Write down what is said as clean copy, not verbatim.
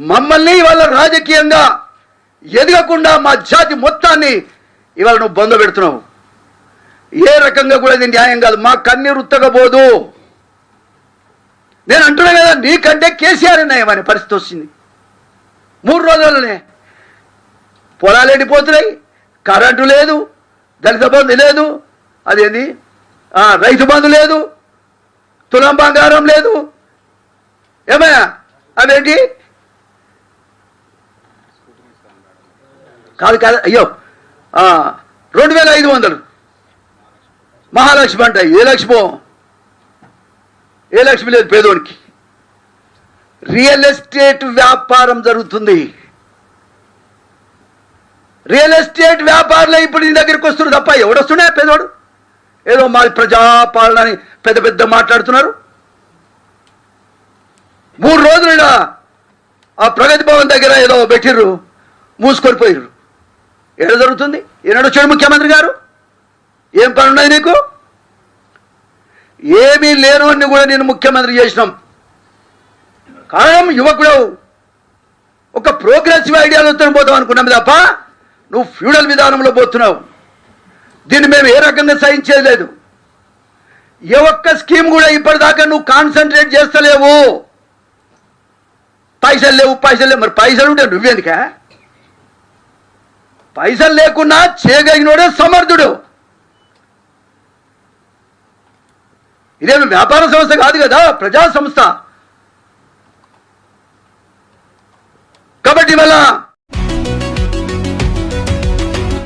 మమ్మల్ని ఇవాళ రాజకీయంగా ఎదగకుండా మా జాతి మొత్తాన్ని ఇవాళ నువ్వు బొంద పెడుతున్నావు. ఏ రకంగా కూడా ఇది న్యాయం కాదు. మా కన్నీరు ఉత్తగబోదు. నేను అంటున్నా కదా, నీకంటే కేసీఆర్ నయమనే పరిస్థితి వచ్చింది. 3 రోజులనే పొలాలు ఎండిపోతున్నాయి, కరెంటు లేదు, దళిత బంధు లేదు, అదేంది రైతు బంధు లేదు, తులం బంగారం లేదు. ఏమయ్యా అవేంటి? కాదు కాదు, అయ్యో 2500 మహాలక్ష్మి అంట. ఏ లక్ష్మి లేదు పేదోనికి. రియల్ ఎస్టేట్ వ్యాపారం జరుగుతుంది. రియల్ ఎస్టేట్ వ్యాపారులే ఇప్పుడు నీ దగ్గరికి వస్తున్నారు తప్ప ఎవడొస్తున్నా పేదోడు. ఏదో మా ప్రజాపాలన అని పెద్ద పెద్ద మాట్లాడుతున్నారు. 3 రోజులు ఆ ప్రగతి భవన్ దగ్గర ఏదో పెట్టిర్రు, మూసుకొని పోయిర్రు. ఏదో జరుగుతుంది. ఏనాడు వచ్చాడు ముఖ్యమంత్రి గారు? ఏం పని ఉన్నది నీకు? ఏమీ లేనోడిని కూడా నేను ముఖ్యమంత్రి చేసినాం. కారణం యువకుడు ఒక ప్రోగ్రెసివ్ ఐడియాలతో పోతాం అనుకున్నాం తప్ప నువ్వు ఫ్యూడల్ విధానంలో పోతున్నావు. దీన్ని మేము ఏ రకంగా సహించేది లేదు. ఏ ఒక్క స్కీమ్ కూడా ఇప్పటిదాకా నువ్వు కాన్సన్ట్రేట్ చేస్తలేవు. పైసలు లేవు. మరి పైసలు ఉంటే నువ్వెందుకా? పైసలు లేకున్నా చేయగలిగినోడే సమర్థుడు. ఇదేమి వ్యాపార సంస్థ కాదు కదా, ప్రజా సంస్థ. కాబట్టి వల్ల